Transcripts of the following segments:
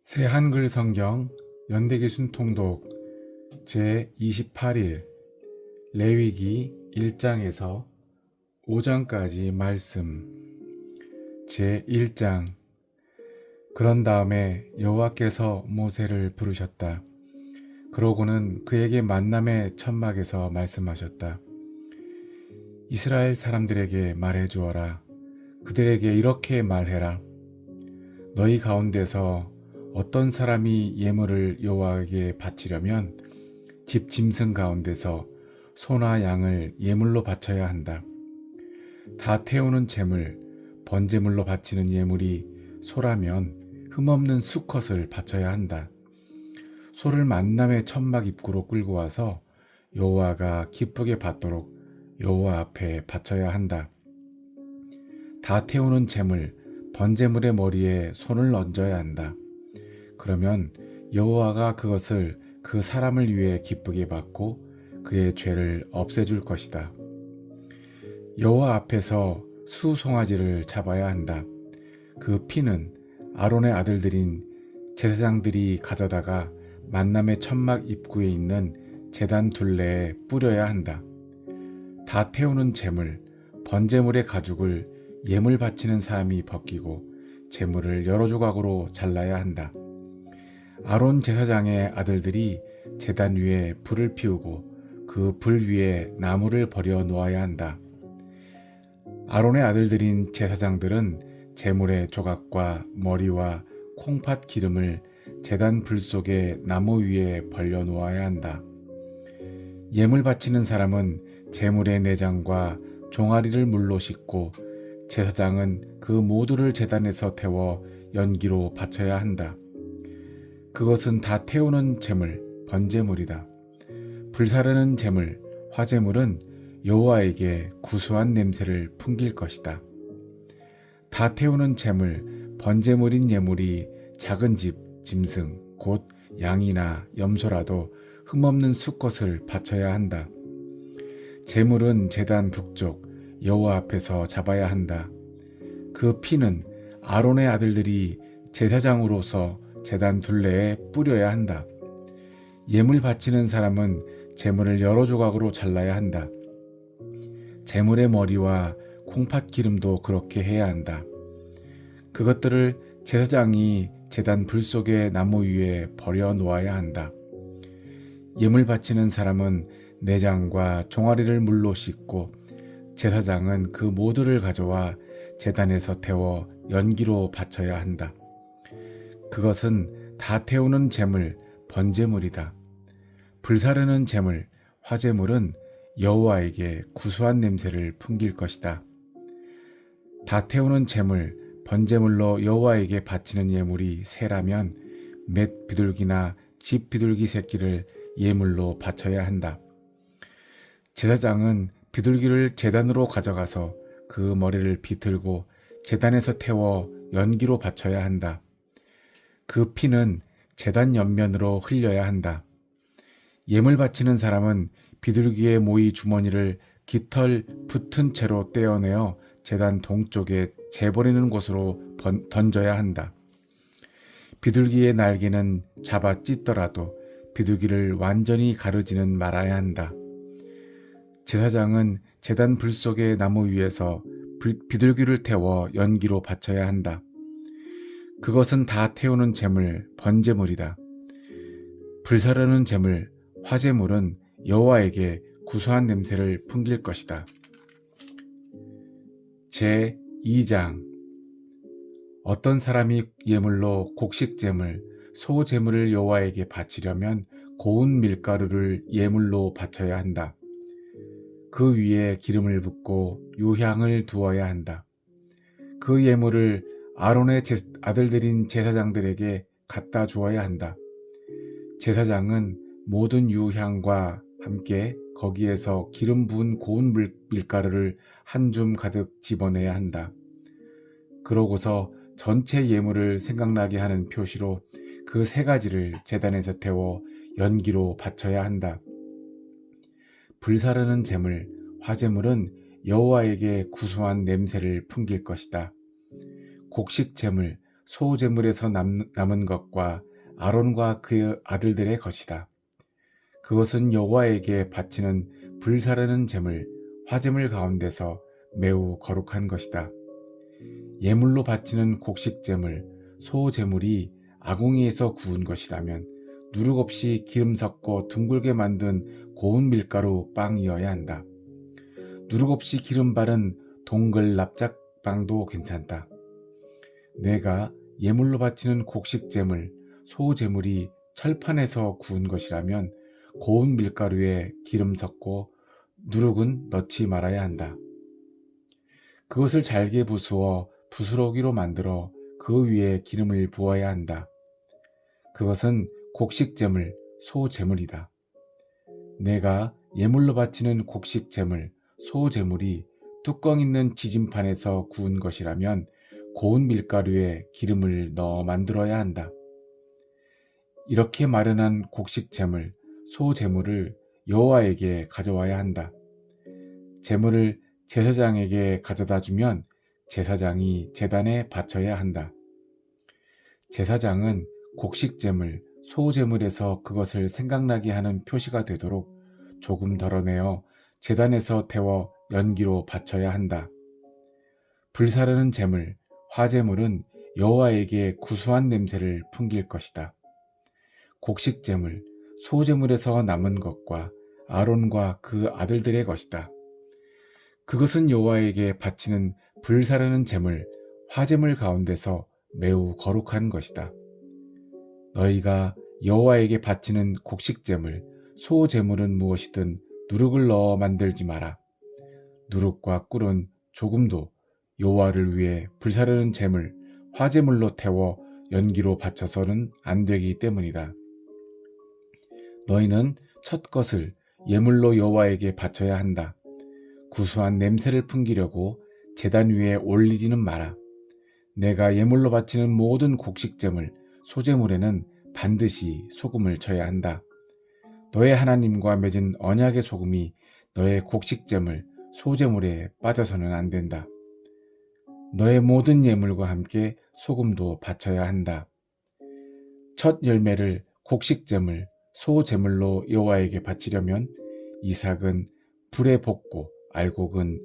새 한글 성경 연대기 순통독 제28일 레위기 1장에서 5장까지 말씀. 제1장. 그런 다음에 여호와께서 모세를 부르셨다. 그러고는 그에게 만남의 천막에서 말씀하셨다. 이스라엘 사람들에게 말해 주어라. 그들에게 이렇게 말해라. 너희 가운데서 어떤 사람이 예물을 여호와에게 바치려면 집 짐승 가운데서 소나 양을 예물로 바쳐야 한다. 다 태우는 제물, 번제물로 바치는 예물이 소라면 흠없는 수컷을 바쳐야 한다. 소를 만남의 천막 입구로 끌고 와서 여호와가 기쁘게 받도록 여호와 앞에 바쳐야 한다. 다 태우는 제물, 번제물의 머리에 손을 얹어야 한다. 그러면 여호와가 그것을 그 사람을 위해 기쁘게 받고 그의 죄를 없애줄 것이다. 여호와 앞에서 수송아지를 잡아야 한다. 그 피는 아론의 아들들인 제사장들이 가져다가 만남의 천막 입구에 있는 제단 둘레에 뿌려야 한다. 다 태우는 제물, 번제물의 가죽을 예물 바치는 사람이 벗기고 제물을 여러 조각으로 잘라야 한다. 아론 제사장의 아들들이 제단 위에 불을 피우고 그 불 위에 나무를 버려 놓아야 한다. 아론의 아들들인 제사장들은 제물의 조각과 머리와 콩팥 기름을 제단 불 속에 나무 위에 벌려 놓아야 한다. 예물 바치는 사람은 제물의 내장과 종아리를 물로 씻고 제사장은 그 모두를 제단에서 태워 연기로 바쳐야 한다. 그것은 다 태우는 제물, 번제물이다. 불사르는 제물, 화제물은 여호와에게 구수한 냄새를 풍길 것이다. 다 태우는 제물, 번제물인 예물이 작은 집, 짐승, 곧 양이나 염소라도 흠없는 수컷을 바쳐야 한다. 제물은 제단 북쪽 여호와 앞에서 잡아야 한다. 그 피는 아론의 아들들이 제사장으로서 제단 둘레에 뿌려야 한다. 예물 바치는 사람은 제물을 여러 조각으로 잘라야 한다. 제물의 머리와 콩팥 기름도 그렇게 해야 한다. 그것들을 제사장이 제단 불 속의 나무 위에 버려 놓아야 한다. 예물 바치는 사람은 내장과 종아리를 물로 씻고 제사장은 그 모두를 가져와 제단에서 태워 연기로 바쳐야 한다. 그것은 다 태우는 제물, 번제물이다. 불사르는 제물, 화제물은 여호와에게 구수한 냄새를 풍길 것이다. 다 태우는 제물, 번제물로 여호와에게 바치는 예물이 새라면 맷 비둘기나 집 비둘기 새끼를 예물로 바쳐야 한다. 제사장은 비둘기를 제단으로 가져가서 그 머리를 비틀고 제단에서 태워 연기로 바쳐야 한다. 그 피는 제단 옆면으로 흘려야 한다. 예물 바치는 사람은 비둘기의 모이 주머니를 깃털 붙은 채로 떼어내어 제단 동쪽에 재버리는 곳으로 던져야 한다. 비둘기의 날개는 잡아 찢더라도 비둘기를 완전히 가르지는 말아야 한다. 제사장은 제단 불 속의 나무 위에서 비둘기를 태워 연기로 바쳐야 한다. 그것은 다 태우는 제물, 번제물이다. 불사르는 제물, 화제물은 여호와에게 구수한 냄새를 풍길 것이다. 제2장. 어떤 사람이 예물로 곡식제물, 소제물을 여호와에게 바치려면 고운 밀가루를 예물로 바쳐야 한다. 그 위에 기름을 붓고 유향을 두어야 한다. 그 예물을 아론의 아들들인 제사장들에게 갖다 주어야 한다. 제사장은 모든 유향과 함께 거기에서 기름 부은 고운 밀가루를 한 줌 가득 집어내야 한다. 그러고서 전체 예물을 생각나게 하는 표시로 그 세 가지를 제단에서 태워 연기로 바쳐야 한다. 불사르는 제물, 화제물은 여호와에게 구수한 냄새를 풍길 것이다. 곡식 제물, 소제물에서 남은 것과 아론과 그 아들들의 것이다. 그것은 여호와에게 바치는 불사르는 제물, 화제물 가운데서 매우 거룩한 것이다. 예물로 바치는 곡식제물, 소제물이 아궁이에서 구운 것이라면 누룩 없이 기름 섞고 둥글게 만든 고운 밀가루 빵이어야 한다. 누룩 없이 기름 바른 동글 납작빵도 괜찮다. 내가 예물로 바치는 곡식제물, 소제물이 철판에서 구운 것이라면 고운 밀가루에 기름 섞고 누룩은 넣지 말아야 한다. 그것을 잘게 부수어 부스러기로 만들어 그 위에 기름을 부어야 한다. 그것은 곡식제물, 소제물이다. 내가 예물로 바치는 곡식제물, 소제물이 뚜껑 있는 지진판에서 구운 것이라면 고운 밀가루에 기름을 넣어 만들어야 한다. 이렇게 마련한 곡식제물, 소제물을 여호와에게 가져와야 한다. 제물을 제사장에게 가져다 주면 제사장이 제단에 바쳐야 한다. 제사장은 곡식제물, 소제물에서 그것을 생각나게 하는 표시가 되도록 조금 덜어내어 제단에서 태워 연기로 바쳐야 한다. 불사르는 제물, 화제물은 여호와에게 구수한 냄새를 풍길 것이다. 곡식제물, 소제물에서 남은 것과 아론과 그 아들들의 것이다. 그것은 여호와에게 바치는 불사르는 제물, 화제물 가운데서 매우 거룩한 것이다. 너희가 여호와에게 바치는 곡식제물, 소제물은 무엇이든 누룩을 넣어 만들지 마라. 누룩과 꿀은 조금도 여호와를 위해 불사르는 제물, 화제물로 태워 연기로 바쳐서는 안 되기 때문이다. 너희는 첫 것을 예물로 여호와에게 바쳐야 한다. 구수한 냄새를 풍기려고 제단 위에 올리지는 마라. 내가 예물로 바치는 모든 곡식제물, 소제물에는 반드시 소금을 쳐야 한다. 너의 하나님과 맺은 언약의 소금이 너의 곡식제물, 소제물에 빠져서는 안 된다. 너의 모든 예물과 함께 소금도 바쳐야 한다. 첫 열매를 곡식제물, 소제물로 여호와에게 바치려면 이삭은 불에 볶고 알곡은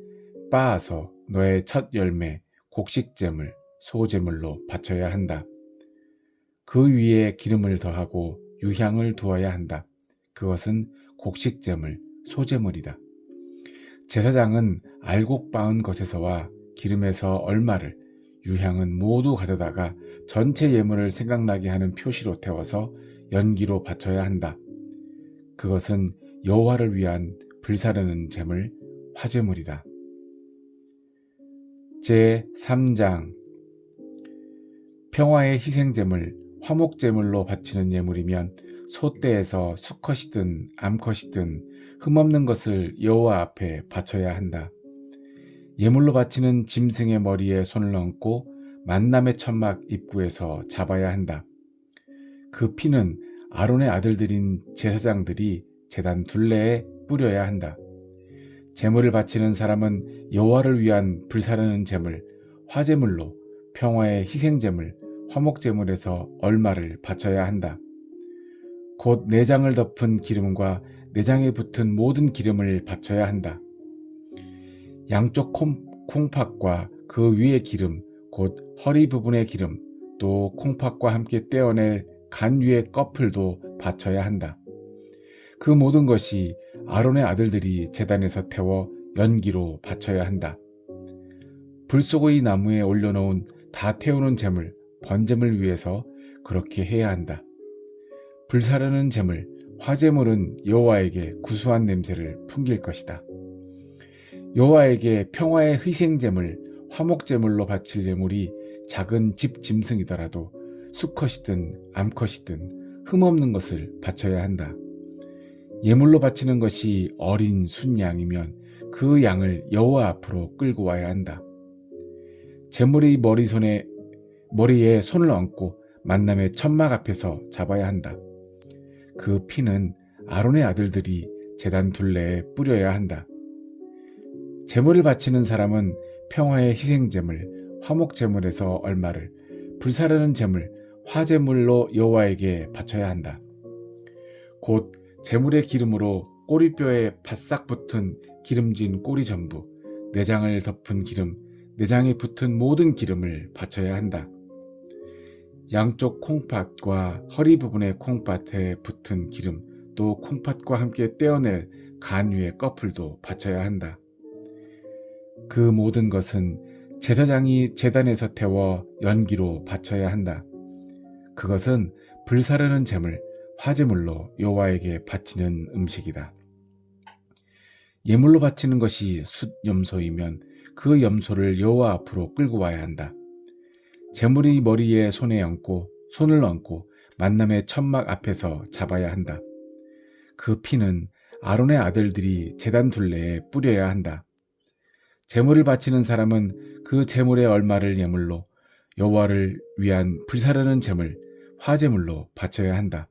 빻아서 너의 첫 열매, 곡식제물, 소제물로 바쳐야 한다. 그 위에 기름을 더하고 유향을 두어야 한다. 그것은 곡식제물, 소제물이다. 제사장은 알곡 빻은 것에서와 기름에서 얼마를, 유향은 모두 가져다가 전체 예물을 생각나게 하는 표시로 태워서 연기로 바쳐야 한다. 그것은 여호와를 위한 불사르는 제물, 화제물이다. 제3장 평화의 희생제물, 화목제물로 바치는 예물이면 소떼에서 수컷이든 암컷이든 흠없는 것을 여호와 앞에 바쳐야 한다. 예물로 바치는 짐승의 머리에 손을 얹고 만남의 천막 입구에서 잡아야 한다. 그 피는 아론의 아들들인 제사장들이 제단 둘레에 뿌려야 한다. 제물을 바치는 사람은 여호와를 위한 불사르는 제물, 화제물로 평화의 희생제물, 화목제물에서 얼마를 바쳐야 한다. 곧 내장을 덮은 기름과 내장에 붙은 모든 기름을 바쳐야 한다. 양쪽 콩팥과 그 위의 기름, 곧 허리 부분의 기름, 또 콩팥과 함께 떼어낼 간 위의 꺼풀도 바쳐야 한다. 그 모든 것이 아론의 아들들이 제단에서 태워 연기로 바쳐야 한다. 불소고기 나무에 올려놓은 다 태우는 제물, 번제물 위에서 그렇게 해야 한다. 불사르는 제물, 화제물은 여호와에게 구수한 냄새를 풍길 것이다. 여호와에게 평화의 희생제물, 화목제물로 바칠 예물이 작은 집 짐승이더라도 수컷이든 암컷이든 흠없는 것을 바쳐야 한다. 예물로 바치는 것이 어린 순양이면 그 양을 여호와 앞으로 끌고 와야 한다. 제물의 머리에 손을 얹고 만남의 천막 앞에서 잡아야 한다. 그 피는 아론의 아들들이 제단 둘레에 뿌려야 한다. 제물을 바치는 사람은 평화의 희생제물, 화목제물에서 얼마를, 불사르는 제물 화제물로 여호와에게 바쳐야 한다. 곧 제물의 기름으로 꼬리뼈에 바싹 붙은 기름진 꼬리 전부, 내장을 덮은 기름, 내장에 붙은 모든 기름을 바쳐야 한다. 양쪽 콩팥과 허리 부분의 콩팥에 붙은 기름, 또 콩팥과 함께 떼어낼 간 위의 꺼풀도 바쳐야 한다. 그 모든 것은 제사장이 제단에서 태워 연기로 바쳐야 한다. 그것은 불사르는 제물, 화제물로 여호와에게 바치는 음식이다. 예물로 바치는 것이 숫 염소이면 그 염소를 여호와 앞으로 끌고 와야 한다. 제물이 머리에 손을 얹고 만남의 천막 앞에서 잡아야 한다. 그 피는 아론의 아들들이 제단 둘레에 뿌려야 한다. 제물을 바치는 사람은 그 제물의 얼마를 예물로 여호와를 위한 불사르는 제물, 화제물로 바쳐야 한다.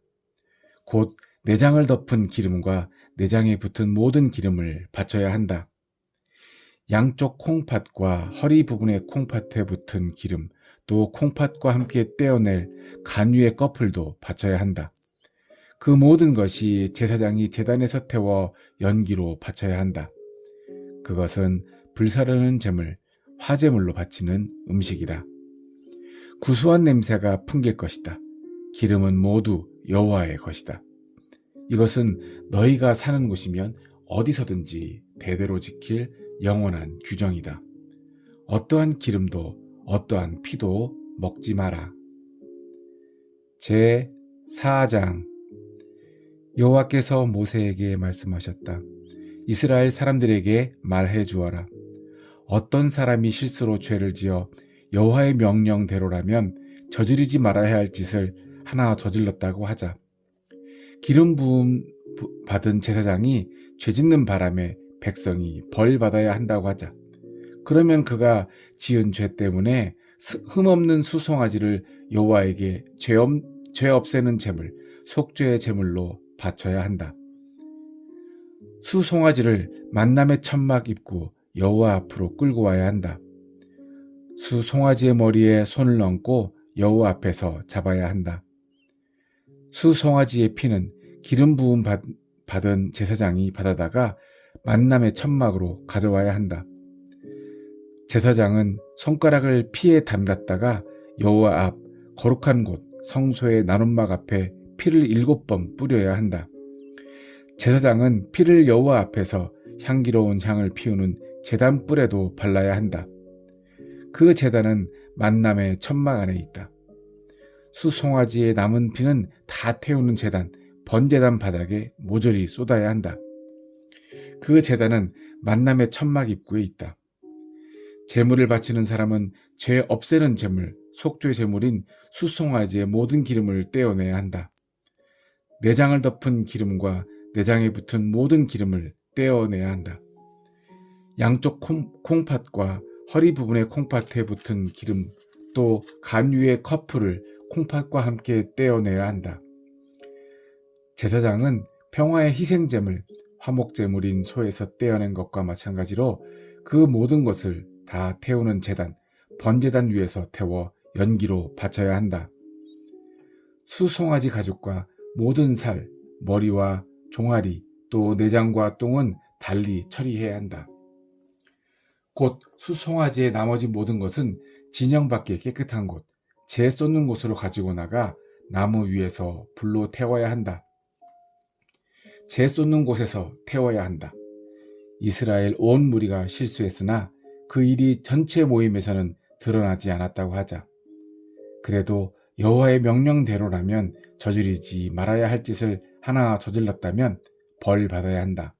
곧 내장을 덮은 기름과 내장에 붙은 모든 기름을 바쳐야 한다. 양쪽 콩팥과 허리 부분의 콩팥에 붙은 기름, 또 콩팥과 함께 떼어낼 간 위의 꺼풀도 바쳐야 한다. 그 모든 것이 제사장이 제단에서 태워 연기로 바쳐야 한다. 그것은 불사르는 제물, 화제물로 바치는 음식이다. 구수한 냄새가 풍길 것이다. 기름은 모두 여호와의 것이다. 이것은 너희가 사는 곳이면 어디서든지 대대로 지킬 영원한 규정이다. 어떠한 기름도 어떠한 피도 먹지 마라. 제 4장. 여호와께서 모세에게 말씀하셨다. 이스라엘 사람들에게 말해 주어라. 어떤 사람이 실수로 죄를 지어 여호와의 명령대로라면 저지르지 말아야 할 짓을 하나 저질렀다고 하자. 기름 부음 받은 제사장이 죄 짓는 바람에 백성이 벌 받아야 한다고 하자. 그러면 그가 지은 죄 때문에 흠없는 수송아지를 여호와에게 죄 없애는 제물, 속죄의 제물로 바쳐야 한다. 수송아지를 만남의 천막 입구 여호와 앞으로 끌고 와야 한다. 수송아지의 머리에 손을 얹고 여호와 앞에서 잡아야 한다. 수송아지의 피는 기름 부음 받은 제사장이 받아다가 만남의 천막으로 가져와야 한다. 제사장은 손가락을 피에 담갔다가 여호와 앞 거룩한 곳 성소의 나눔막 앞에 피를 7번 뿌려야 한다. 제사장은 피를 여호와 앞에서 향기로운 향을 피우는 제단 뿔에도 발라야 한다. 그 제단은 만남의 천막 안에 있다. 수송아지의 남은 피는 다 태우는 제단, 번제단 바닥에 모조리 쏟아야 한다. 그 제단은 만남의 천막 입구에 있다. 제물을 바치는 사람은 죄 없애는 제물, 속죄 제물인 수송아지의 모든 기름을 떼어내야 한다. 내장을 덮은 기름과 내장에 붙은 모든 기름을 떼어내야 한다. 양쪽 콩팥과 허리 부분의 콩팥에 붙은 기름, 또 간 위의 커플을 콩팥과 함께 떼어내야 한다. 제사장은 평화의 희생제물, 화목제물인 소에서 떼어낸 것과 마찬가지로 그 모든 것을 다 태우는 제단, 번제단 위에서 태워 연기로 바쳐야 한다. 수송아지 가죽과 모든 살, 머리와 종아리, 또 내장과 똥은 달리 처리해야 한다. 곧 수송아지의 나머지 모든 것은 진영 밖에 깨끗한 곳, 재 쏟는 곳으로 가지고 나가 나무 위에서 불로 태워야 한다. 재 쏟는 곳에서 태워야 한다. 이스라엘 온 무리가 실수했으나 그 일이 전체 모임에서는 드러나지 않았다고 하자. 그래도 여호와의 명령대로라면 저지르지 말아야 할 짓을 하나 저질렀다면 벌 받아야 한다.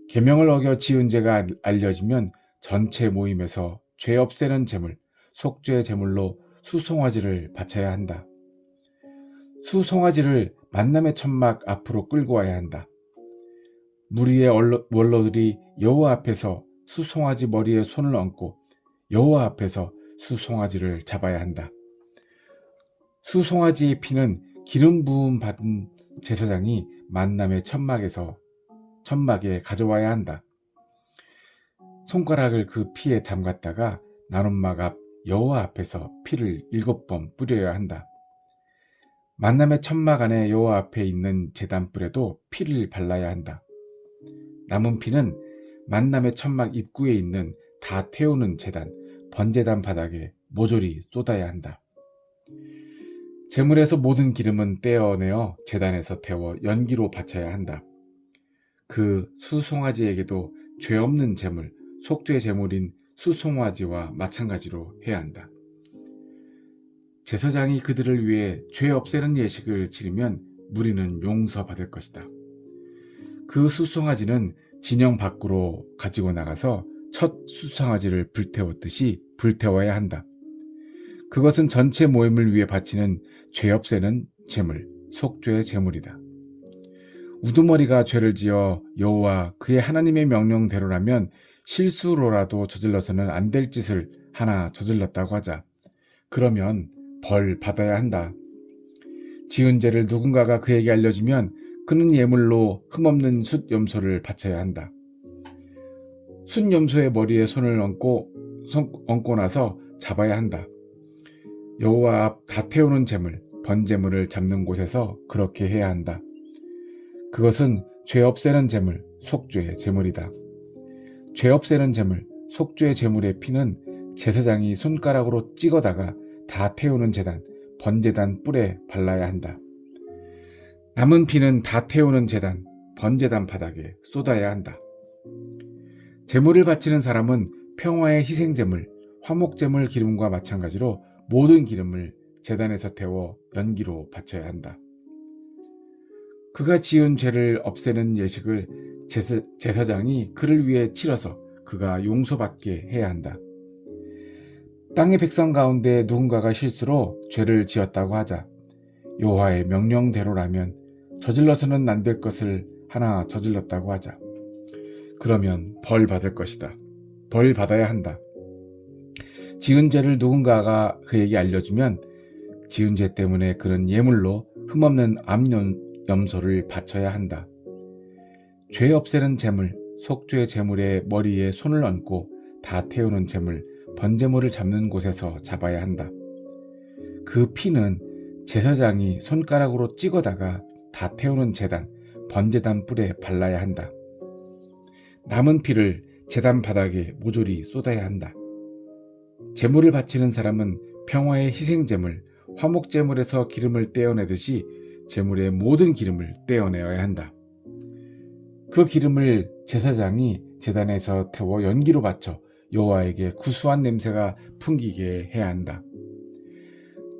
계명을 어겨 지은 죄가 알려지면 전체 모임에서 죄 없애는 제물, 속죄 제물로 수송아지를 바쳐야 한다. 수송아지를 만남의 천막 앞으로 끌고 와야 한다. 무리의 원로들이 여호와 앞에서 수송아지 머리에 손을 얹고 여호와 앞에서 수송아지를 잡아야 한다. 수송아지의 피는 기름 부음 받은 제사장이 만남의 천막에 가져와야 한다. 손가락을 그 피에 담갔다가 나눔막 앞 여호와 앞에서 피를 7번 뿌려야 한다. 만남의 천막 안에 여호와 앞에 있는 제단불에도 피를 발라야 한다. 남은 피는 만남의 천막 입구에 있는 다 태우는 제단, 번제단 바닥에 모조리 쏟아야 한다. 제물에서 모든 기름은 떼어내어 제단에서 태워 연기로 바쳐야 한다. 그 수송아지에게도 죄 없는 제물, 속죄 제물인 수송아지와 마찬가지로 해야 한다. 제사장이 그들을 위해 죄 없애는 예식을 치르면 무리는 용서받을 것이다. 그 수송아지는 진영 밖으로 가지고 나가서 첫 수송아지를 불태웠듯이 불태워야 한다. 그것은 전체 모임을 위해 바치는 죄 없애는 제물, 속죄의 제물이다. 우두머리가 죄를 지어 여호와 그의 하나님의 명령대로라면 실수로라도 저질러서는 안 될 짓을 하나 저질렀다고 하자. 그러면 벌 받아야 한다. 지은 죄를 누군가가 그에게 알려주면 그는 예물로 흠없는 숫 염소를 바쳐야 한다. 숫 염소의 머리에 손을 얹고 나서 잡아야 한다. 여호와 앞 다 태우는 제물, 번제물을 잡는 곳에서 그렇게 해야 한다. 그것은 죄 없애는 제물, 속죄의 제물이다. 죄 없애는 제물, 속죄의 제물의 피는 제사장이 손가락으로 찍어다가 다 태우는 제단, 번제단 뿔에 발라야 한다. 남은 피는 다 태우는 제단, 번제단 바닥에 쏟아야 한다. 제물을 바치는 사람은 평화의 희생제물, 화목제물 기름과 마찬가지로 모든 기름을 제단에서 태워 연기로 바쳐야 한다. 그가 지은 죄를 없애는 예식을 제사장이 그를 위해 치러서 그가 용서받게 해야 한다. 땅의 백성 가운데 누군가가 실수로 죄를 지었다고 하자. 여호와의 명령대로라면 저질러서는 안 될 것을 하나 저질렀다고 하자. 그러면 벌 받을 것이다. 벌 받아야 한다. 지은 죄를 누군가가 그에게 알려주면 지은 죄 때문에 그는 예물로 흠없는 암염소를 바쳐야 한다. 죄 없애는 제물, 속죄 제물의 머리에 손을 얹고 다 태우는 제물, 번제물을 잡는 곳에서 잡아야 한다. 그 피는 제사장이 손가락으로 찍어다가 다 태우는 제단, 번제단 뿔에 발라야 한다. 남은 피를 제단 바닥에 모조리 쏟아야 한다. 제물을 바치는 사람은 평화의 희생제물, 화목제물에서 기름을 떼어내듯이 제물의 모든 기름을 떼어내어야 한다. 그 기름을 제사장이 제단에서 태워 연기로 바쳐 여호와에게 구수한 냄새가 풍기게 해야 한다.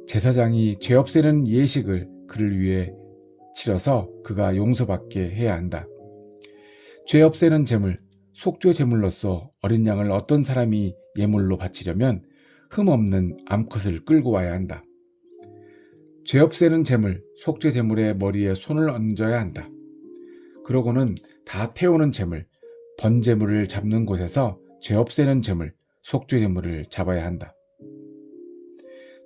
제사장이 죄 없애는 예식을 그를 위해 치러서 그가 용서받게 해야 한다. 죄 없애는 제물, 속죄 제물로서 어린 양을 어떤 사람이 예물로 바치려면 흠없는 암컷을 끌고 와야 한다. 죄 없애는 제물, 속죄 제물의 머리에 손을 얹어야 한다. 그러고는 다 태우는 제물, 번제물을 잡는 곳에서 죄 없애는 제물, 속죄 제물을 잡아야 한다.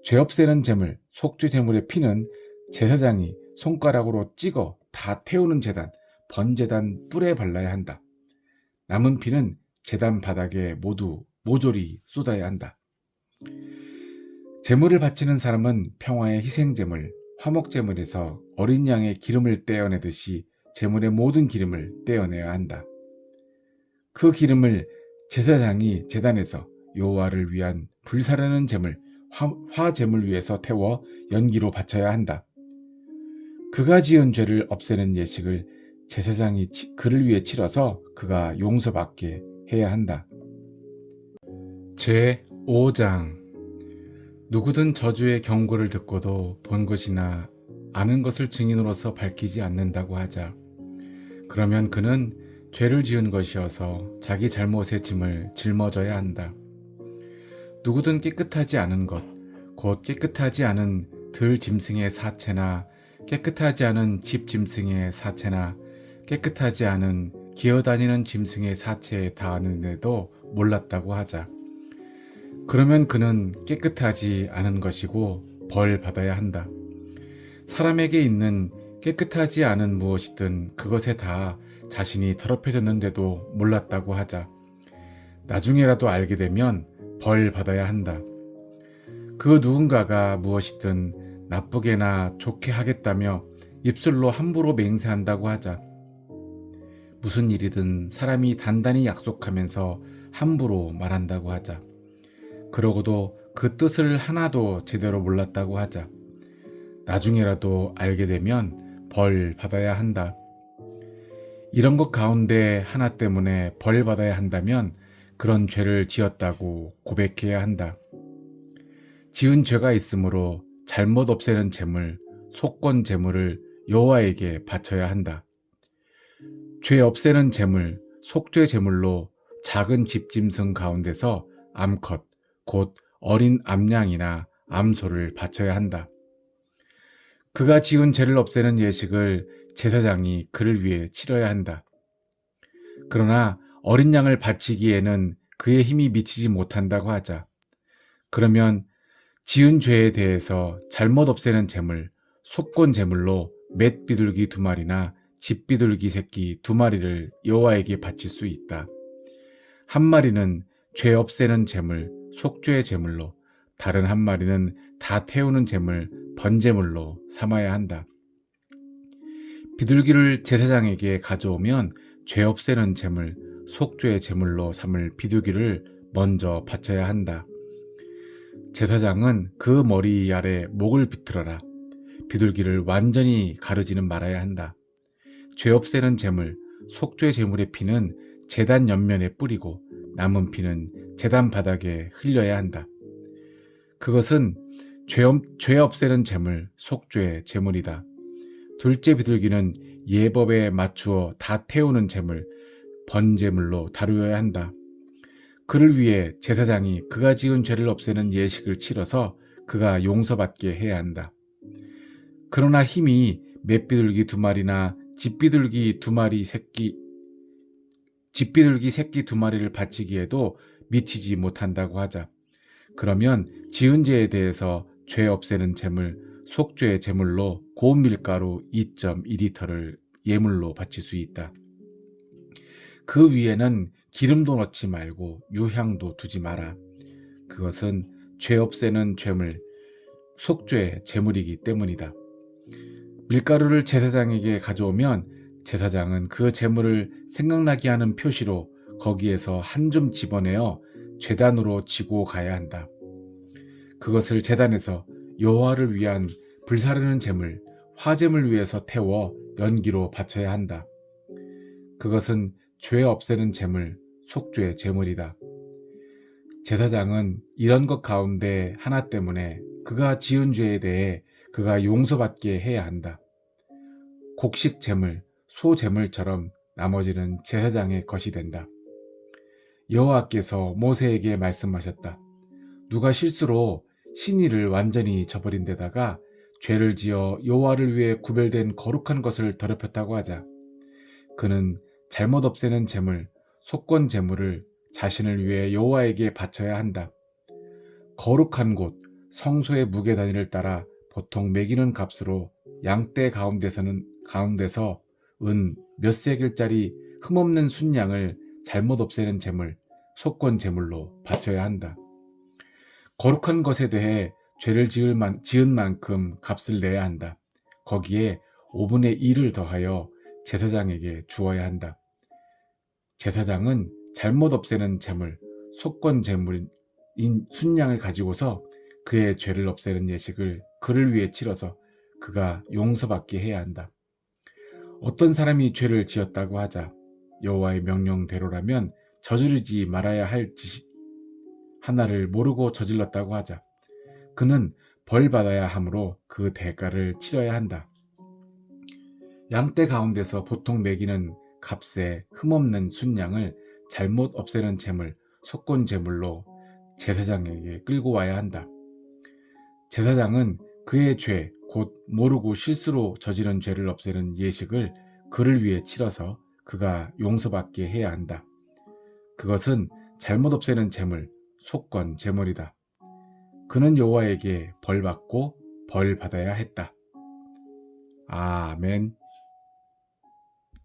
죄 없애는 제물, 속죄 제물의 피는 제사장이 손가락으로 찍어 다 태우는 제단, 번제단 뿔에 발라야 한다. 남은 피는 제단 바닥에 모두 모조리 쏟아야 한다. 제물을 바치는 사람은 평화의 희생제물, 화목제물에서 어린 양의 기름을 떼어내듯이 제물의 모든 기름을 떼어내야 한다. 그 기름을 제사장이 제단에서 여호와를 위한 불사르는 제물, 화제물 위에서 태워 연기로 바쳐야 한다. 그가 지은 죄를 없애는 예식을 제사장이 그를 위해 치러서 그가 용서받게 해야 한다. 제5장 누구든 저주의 경고를 듣고도 본 것이나 아는 것을 증인으로서 밝히지 않는다고 하자. 그러면 그는 죄를 지은 것이어서 자기 잘못의 짐을 짊어져야 한다. 누구든 깨끗하지 않은 것, 곧 깨끗하지 않은 들 짐승의 사체나 깨끗하지 않은 집 짐승의 사체나 깨끗하지 않은 기어다니는 짐승의 사체에 닿았는데도 몰랐다고 하자. 그러면 그는 깨끗하지 않은 것이고 벌 받아야 한다. 사람에게 있는 깨끗하지 않은 무엇이든 그것에 다 자신이 더럽혀졌는데도 몰랐다고 하자. 나중에라도 알게 되면 벌 받아야 한다. 그 누군가가 무엇이든 나쁘게나 좋게 하겠다며 입술로 함부로 맹세한다고 하자. 무슨 일이든 사람이 단단히 약속하면서 함부로 말한다고 하자. 그러고도 그 뜻을 하나도 제대로 몰랐다고 하자. 나중에라도 알게 되면 벌 받아야 한다. 이런 것 가운데 하나 때문에 벌 받아야 한다면 그런 죄를 지었다고 고백해야 한다. 지은 죄가 있으므로 잘못 없애는 제물, 속건 제물을 여호와에게 바쳐야 한다. 죄 없애는 제물, 속죄 제물로 작은 집짐승 가운데서 암컷, 곧 어린 암양이나 암소를 바쳐야 한다. 그가 지은 죄를 없애는 예식을 제사장이 그를 위해 치러야 한다. 그러나 어린 양을 바치기에는 그의 힘이 미치지 못한다고 하자. 그러면 지은 죄에 대해서 잘못 없애는 제물, 속건 제물로 맷 비둘기 2마리나 집 비둘기 새끼 2마리를 여호와에게 바칠 수 있다. 한 마리는 죄 없애는 제물, 속죄의 제물로, 다른 한 마리는 다 태우는 제물, 번제물로 삼아야 한다. 비둘기를 제사장에게 가져오면 죄 없애는 제물, 속죄의 제물로 삼을 비둘기를 먼저 바쳐야 한다. 제사장은 그 머리 아래 목을 비틀어라. 비둘기를 완전히 가르지는 말아야 한다. 죄 없애는 제물, 속죄 제물의 피는 제단 옆면에 뿌리고 남은 피는 제단 바닥에 흘려야 한다. 그것은 죄 없애는 제물, 속죄 제물이다. 둘째 비둘기는 예법에 맞추어 다 태우는 제물, 번제물로 다루어야 한다. 그를 위해 제사장이 그가 지은 죄를 없애는 예식을 치러서 그가 용서받게 해야 한다. 그러나 힘이 맷비둘기 2마리나 집비둘기 새끼 2마리를 바치기에도 미치지 못한다고 하자. 그러면 지은 죄에 대해서 죄 없애는 제물, 속죄의 제물로 고운 밀가루 2.2리터를 예물로 바칠 수 있다. 그 위에는 기름도 넣지 말고 유향도 두지 마라. 그것은 죄 없애는 제물, 속죄 제물이기 때문이다. 밀가루를 제사장에게 가져오면 제사장은 그 제물을 생각나게 하는 표시로 거기에서 한 줌 집어내어 제단으로 지고 가야 한다. 그것을 제단에서 여호와를 위한 불사르는 제물, 화제물 위에서 태워 연기로 바쳐야 한다. 그것은 죄 없애는 제물, 속죄 제물이다. 제사장은 이런 것 가운데 하나 때문에 그가 지은 죄에 대해 그가 용서받게 해야 한다. 곡식 제물, 소 제물처럼 나머지는 제사장의 것이 된다. 여호와께서 모세에게 말씀하셨다. 누가 실수로 신의를 완전히 저버린 데다가 죄를 지어 여호와를 위해 구별된 거룩한 것을 더럽혔다고 하자. 그는 잘못 없애는 제물, 속건 제물을 자신을 위해 여호와에게 바쳐야 한다. 거룩한 곳, 성소의 무게 단위를 따라 보통 매기는 값으로 양떼 가운데서 은 몇 세겔짜리 흠없는 순양을 잘못 없애는 제물, 속건 제물로 바쳐야 한다. 거룩한 것에 대해 죄를 지은 만큼 값을 내야 한다. 거기에 5분의 1을 더하여 제사장에게 주어야 한다. 제사장은 잘못 없애는 제물, 속건 제물인 순양을 가지고서 그의 죄를 없애는 예식을 그를 위해 치러서 그가 용서받게 해야 한다. 어떤 사람이 죄를 지었다고 하자. 여호와의 명령대로라면 저지르지 말아야 할 짓 하나를 모르고 저질렀다고 하자. 그는 벌 받아야 하므로 그 대가를 치러야 한다. 양떼 가운데서 보통 매기는 값에 흠없는 순양을 잘못 없애는 제물, 속건 제물로 제사장에게 끌고 와야 한다. 제사장은 그의 죄, 곧 모르고 실수로 저지른 죄를 없애는 예식을 그를 위해 치러서 그가 용서받게 해야 한다. 그것은 잘못 없애는 제물, 속건 제물이다. 그는 여호와에게 벌 받고 벌 받아야 했다. 아멘.